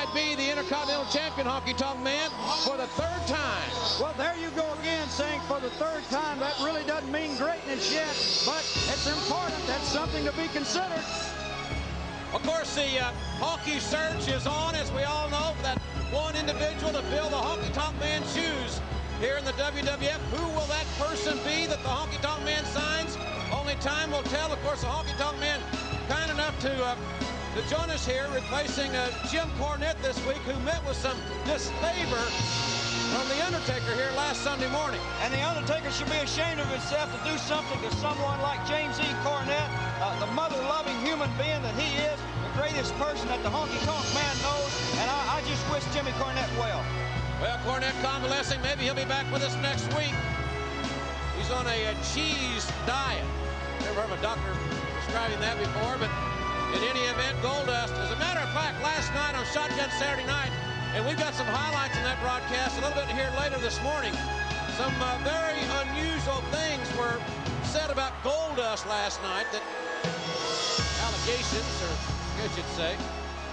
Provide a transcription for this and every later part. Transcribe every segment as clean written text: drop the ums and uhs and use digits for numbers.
might be the Intercontinental Champion, Honky Tonk Man, for the third time. Well, there you go again, saying for the third time. That really doesn't mean greatness yet, but it's important. That's something to be considered. Of course, the honky search is on, as we all know, for that one individual to fill the Honky Tonk Man's shoes here in the WWF. Who will that person be that the Honky Tonk Man signs? Only time will tell. Of course, the Honky Tonk Man kind enough to join us here, replacing Jim Cornette this week, who met with some disfavor from The Undertaker here last Sunday morning. And The Undertaker should be ashamed of himself to do something to someone like James E. Cornette, the mother-loving human being that he is, the greatest person that the Honky Tonk Man knows, and I just wish Jimmy Cornette well. Well, Cornette convalescing. Maybe he'll be back with us next week. He's on a cheese diet. Never heard of a doctor describing that before, but in any event, Goldust. As a matter of fact, last night on Shotgun Saturday Night, and we've got some highlights in that broadcast a little bit here later this morning. Some very unusual things were said about Goldust last night, that allegations, or I should say,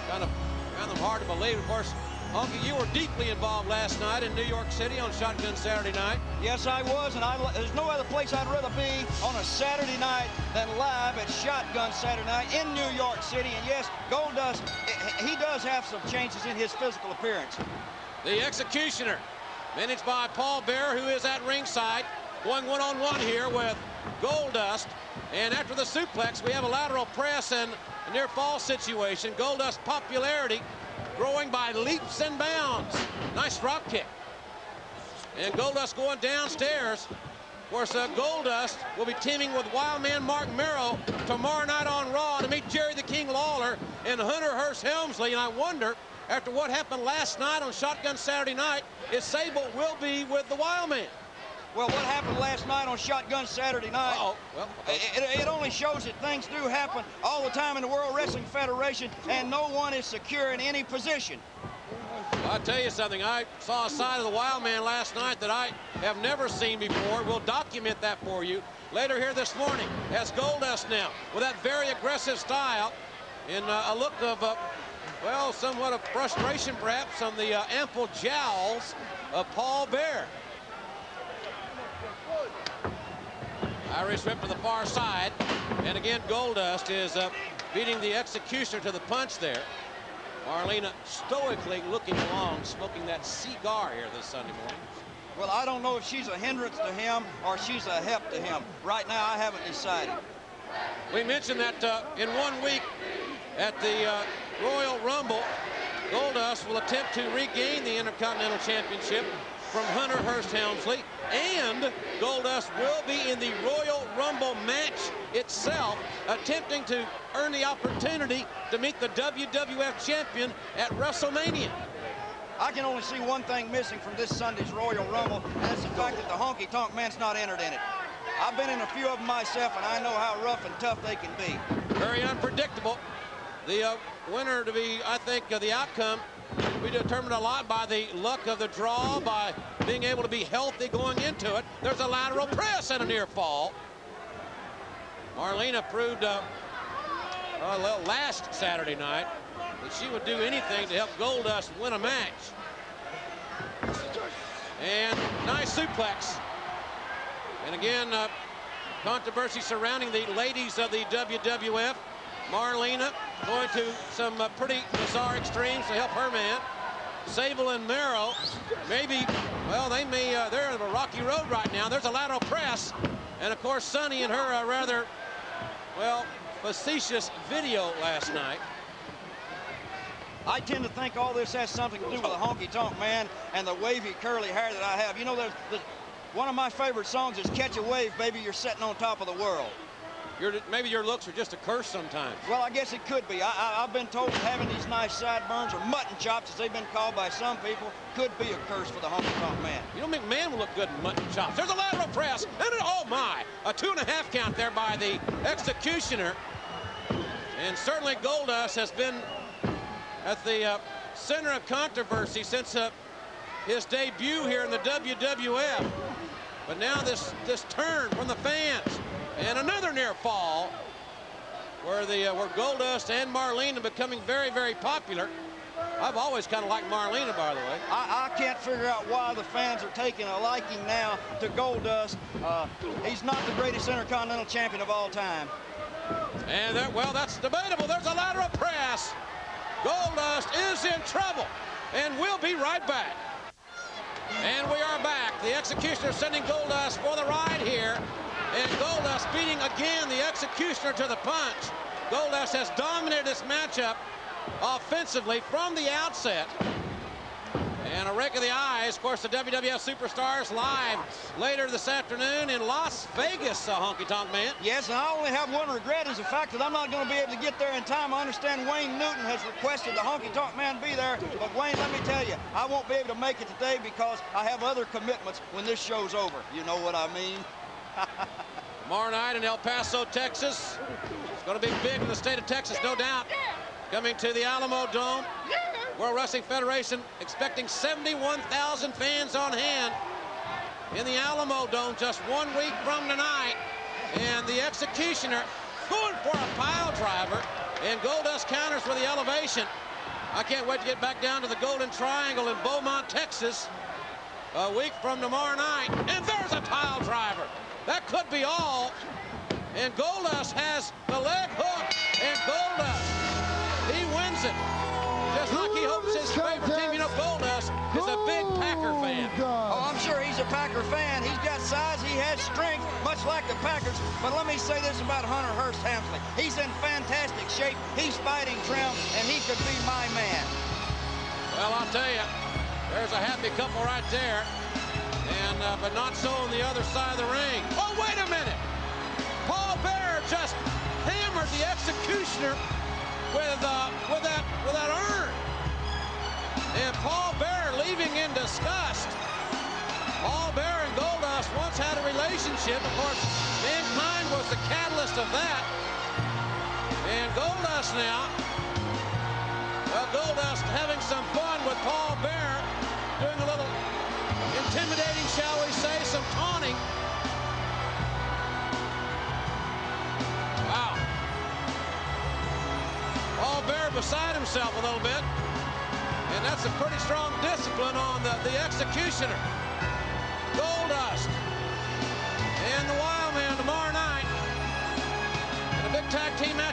kind of found them hard to believe. Of course, Honky, you were deeply involved last night in New York City on Shotgun Saturday Night. Yes, I was, and there's no other place I'd rather be on a Saturday night than live at Shotgun Saturday Night in New York City. And yes, Goldust, he does have some changes in his physical appearance. The Executioner, managed by Paul Bearer, who is at ringside, going one-on-one here with Goldust. And after the suplex, we have a lateral press and a near fall situation. Goldust's popularity growing by leaps and bounds. Nice drop kick. And Goldust going downstairs. Of course, Goldust will be teaming with Wildman Mark Mero tomorrow night on Raw to meet Jerry the King Lawler and Hunter Hearst Helmsley. And I wonder, after what happened last night on Shotgun Saturday Night, if Sable will be with the Wildman. Well, what happened last night on Shotgun Saturday Night, it only shows that things do happen all the time in the World Wrestling Federation, and no one is secure in any position. I'll tell you something. I saw a side of the Wildman last night that I have never seen before. We'll document that for you later here this morning. As Goldust now, with that very aggressive style, in a look of, well, somewhat of frustration perhaps on the ample jowls of Paul Bearer. Irish whip to the far side, and again Goldust is beating the Executioner to the punch there. Marlena stoically looking along, smoking that cigar here this Sunday morning. Well, I don't know if she's a hindrance to him or she's a help to him. Right now, I haven't decided. We mentioned that in 1 week at the Royal Rumble, Goldust will attempt to regain the Intercontinental Championship from Hunter Hearst Helmsley, and Goldust will be in the Royal Rumble match itself, attempting to earn the opportunity to meet the WWF champion at WrestleMania. I can only see one thing missing from this Sunday's Royal Rumble, and that's the fact that the Honky Tonk Man's not entered in it. I've been in a few of them myself, and I know how rough and tough they can be. Very unpredictable. The winner to be, I think, the outcome will be determined a lot by the luck of the draw, by being able to be healthy going into it. There's a lateral press and a near fall. Marlena proved last Saturday night that she would do anything to help Goldust win a match. And nice suplex. And again, controversy surrounding the ladies of the WWF. Marlena going to some pretty bizarre extremes to help her man. Sable and Mero, maybe, well, they're in a rocky road right now. There's a lateral press. And of course, Sunny and her rather, well, facetious video last night. I tend to think all this has something to do with the Honky Tonk Man and the wavy curly hair that I have. You know, one of my favorite songs is Catch a Wave, Baby, You're Sitting on Top of the World. Maybe your looks are just a curse sometimes. Well, I guess it could be. I've been told that having these nice sideburns, or mutton chops, as they've been called by some people, could be a curse for the Honky Tonk Man. You know, McMahon will look good in mutton chops. There's a lateral press, and oh my, a 2.5 count there by the Executioner. And certainly Goldust has been at the center of controversy since his debut here in the WWF. But now this turn from the fans. And another near fall where Goldust and Marlena becoming very, very popular. I've always kind of liked Marlena, by the way. I can't figure out why the fans are taking a liking now to Goldust. He's not the greatest Intercontinental Champion of all time. And well, that's debatable. There's a lateral press. Goldust is in trouble, and we'll be right back. And we are back. The Executioner sending Goldust for the ride here. And Goldust beating again the Executioner to the punch. Goldust has dominated this matchup offensively from the outset. And a rake of the eyes. Of course, the WWF Superstars live later this afternoon in Las Vegas, Honky Tonk Man. Yes, and I only have one regret is the fact that I'm not going to be able to get there in time. I understand Wayne Newton has requested the Honky Tonk Man be there. But Wayne, let me tell you, I won't be able to make it today because I have other commitments when this show's over. You know what I mean? Tomorrow night in El Paso, Texas. It's going to be big in the state of Texas, no doubt. Coming to the Alamo Dome. World Wrestling Federation expecting 71,000 fans on hand in the Alamo Dome just 1 week from tonight. And the Executioner going for a pile driver. And Goldust counters for the elevation. I can't wait to get back down to the Golden Triangle in Beaumont, Texas a week from tomorrow night. And there's a pile driver. That could be all. And Goldust has the leg hook. And Goldust, he wins it. Just like he hopes his favorite team. You know, Goldust is a big Packer fan. Oh, I'm sure he's a Packer fan. He's got size, he has strength, much like the Packers. But let me say this about Hunter Hearst Helmsley. He's in fantastic shape. He's fighting Trim, and he could be my man. Well, I'll tell you, there's a happy couple right there. And but not so on the other side of the ring. Oh, wait a minute. Paul Bearer just hammered the Executioner with that urn. And Paul Bearer leaving in disgust. Paul Bearer and Goldust once had a relationship. Of course, Mankind was the catalyst of that. And Goldust now, well, Goldust having some fun with Paul Bearer, doing a little intimidating, shall we say, some taunting. Wow. Paul Bearer beside himself a little bit. And that's a pretty strong discipline on the Executioner. Goldust and the Wild Man tomorrow night in a big tag team match.